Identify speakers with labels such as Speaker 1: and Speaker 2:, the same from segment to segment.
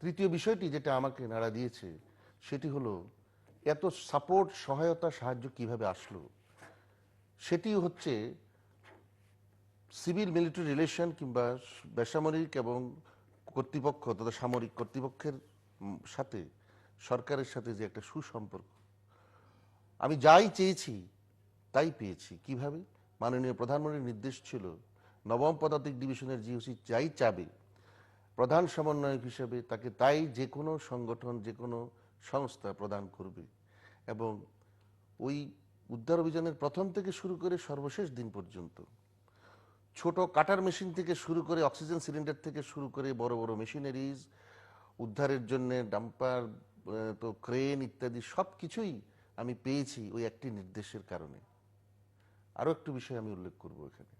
Speaker 1: তৃতীয় বিষয়টি যেটা আমাকে নাড়া দিয়েছে সেটি হলো এত সাপোর্ট, সহায়তা, সাহায্য কিভাবে আসলো। সেটি হচ্ছে সিভিল মিলিটারি রিলেশন কিংবা বেসামরিক এবং কর্তৃপক্ষ তথা সামরিক কর্তৃপক্ষের সাথে সরকারের সাথে যে একটা সুসম্পর্ক। আমি যাই চেয়েছি তাই পেয়েছি। কিভাবে? মাননীয় প্রধানমন্ত্রীর নির্দেশ ছিল নবম পদাতিক ডিভিশনের জিওসি যাই চাবে প্রধান সমন্বয়ক হিসেবে তাকে তাই যে কোনো সংগঠন, যে কোনো সংস্থা প্রদান করবে। এবং ওই উদ্ধার অভিযানের প্রথম থেকে শুরু করে সর্বশেষ দিন পর্যন্ত ছোট কাটার মেশিন থেকে শুরু করে অক্সিজেন সিলিন্ডার থেকে শুরু করে বড় বড় মেশিনারিজ, উদ্ধারের জন্য ডাম্পার, তো ক্রেন ইত্যাদি সব কিছুই আমি পেয়েছি ওই একটি নির্দেশের কারণে। আরও একটু বিষয় আমি উল্লেখ করব এখানে।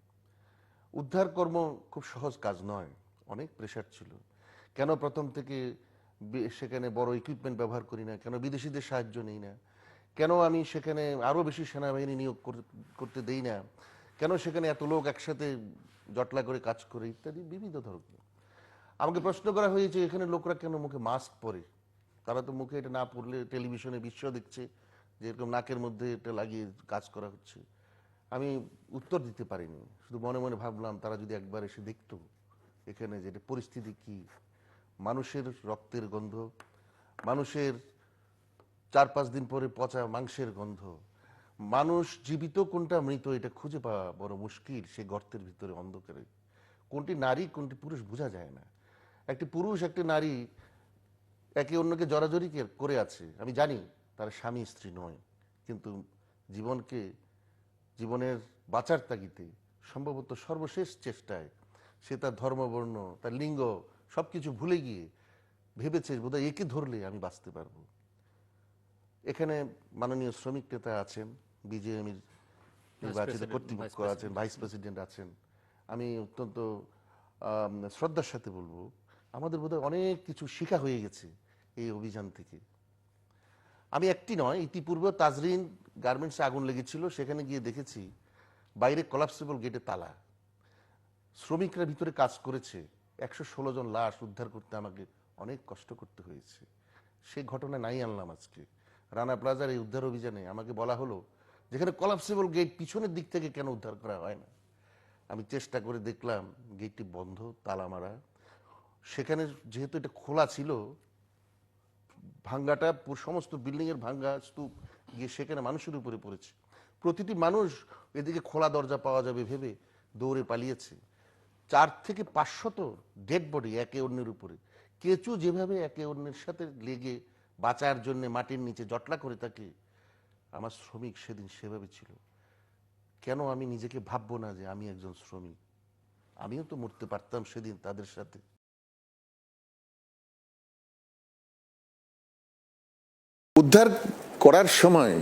Speaker 1: উদ্ধার কর্ম খুব সহজ কাজ নয়, অনেক প্রেশার ছিল। কেন প্রথম থেকে সেখানে বড় ইকুইপমেন্ট ব্যবহার করি না, কেন বিদেশিদের সাহায্য নেই না, কেন আমি সেখানে আরও বেশি সেনাবাহিনী নিয়োগ করতে দেই না, কেন সেখানে এত লোক একসাথে জটলা করে কাজ করে ইত্যাদি বিবিধ ধরনের। আমাকে প্রশ্ন করা হয়েছে এখানে লোকরা কেন মুখে মাস্ক পরে, তারা তো মুখে এটা না পরলে টেলিভিশনে বিশ্ব দেখছে যে এরকম নাকের মধ্যে এটা লাগিয়ে কাজ করা হচ্ছে। আমি উত্তর দিতে পারিনি, শুধু মনে মনে ভাবলাম তারা যদি একবার এসে দেখতো এখানে যে পরিস্থিতি কি, মানুষের রক্তের গন্ধ, মানুষের 4-5 দিন পরে পচা মাংসের গন্ধ, মানুষ জীবিত কোনটা মৃত এটা খুঁজে পাওয়া বড় মুশকিল। সে গর্তের ভিতরে অন্ধকারে কোনটি নারী কোনটি পুরুষ বোঝা যায় না। একটি পুরুষ একটি নারী একে অন্যকে জড়াজড়ি করে আছে, আমি জানি তার স্বামী স্ত্রী নয়, কিন্তু জীবনের বাঁচার তাগিদে সম্ভবত সর্বশেষ চেষ্টায় সে তার ধর্মবর্ণ, তার লিঙ্গ সবকিছু ভুলে গিয়ে ভেবেছে বোধহয় একে ধরলে আমি বাঁচতে পারবো। এখানে মাননীয় শ্রমিক নেতা আছেন, বিজেএমির নির্বাচিত কর্তৃপক্ষ আছেন, ভাইস প্রেসিডেন্ট আছেন। আমি অত্যন্ত শ্রদ্ধার সাথে বলবো আমাদের বোধহয় অনেক কিছু শেখা হয়ে গেছে এই অভিযান থেকে। আমি একটি নয়, ইতিপূর্বে তাজরিন গার্মেন্টসে আগুন লেগেছিল, সেখানে গিয়ে দেখেছি বাইরে কলাপসিবল গেটে তালা, শ্রমিকরা ভিতরে কাজ করেছে, 116 জন লাশ উদ্ধার করতে আমাকে অনেক কষ্ট করতে হয়েছে। সেই ঘটনা নাই আনলাম আজকে। রানা প্লাজার এই উদ্ধার অভিযানে আমাকে বলা হলো যেখানে কলাপসিবল গেট পিছনের দিক থেকে কেন উদ্ধার করা হয় না। আমি চেষ্টা করে দেখলাম গেটটি বন্ধ, তালা মারা। সেখানে যেহেতু এটা খোলা ছিল, ভাঙ্গাটা সমস্ত বিল্ডিং এর ভাঙ্গা স্তূপ গিয়ে সেখানে মানুষের উপরে পড়েছে। প্রতিটি মানুষ এদিকে খোলা দরজা পাওয়া যাবে ভেবে দৌড়ে পালিয়েছে। 4 থেকে 500 ডেড বডি একে অন্যের উপরে, কেঁচু যেভাবে একে অন্যের সাথে লেগে বাঁচার জন্য মাটির নিচে জটলা করে থাকে, আমার শ্রমিক সেদিন সেভাবে ছিল। কেন আমি নিজেকে ভাববো না যে আমি একজন শ্রমিক, আমিও তো মরতে পারতাম সেদিন তাদের সাথে।
Speaker 2: উদ্ধার করার সময়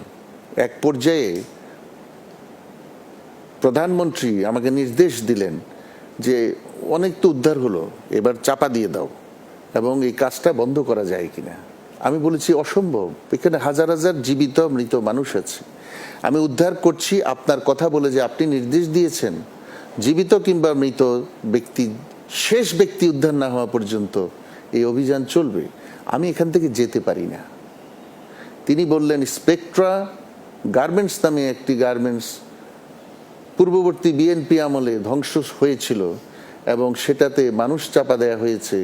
Speaker 2: এক পর্যায়ে প্রধানমন্ত্রী আমাকে নির্দেশ দিলেন যে অনেক তো উদ্ধার হলো, এবার চাপা দিয়ে দাও এবং এই কাজটা বন্ধ করা যায় কিনা। আমি বলেছি অসম্ভব, এখানে হাজার হাজার জীবিত মৃত মানুষ আছে, আমি উদ্ধার করছি আপনার কথা বলে যে আপনি নির্দেশ দিয়েছেন জীবিত কিংবা মৃত ব্যক্তি, শেষ ব্যক্তি উদ্ধার না হওয়া পর্যন্ত এই অভিযান চলবে, আমি এখান থেকে যেতে পারি না। তিনি বললেন স্পেকট্রা গার্মেন্টস নামে একটি গার্মেন্টস পূর্ববর্তী বিএনপি আমলে ধ্বংস হয়েছিল এবং সেটাতে মানুষ চাপা দেয়া হয়েছে,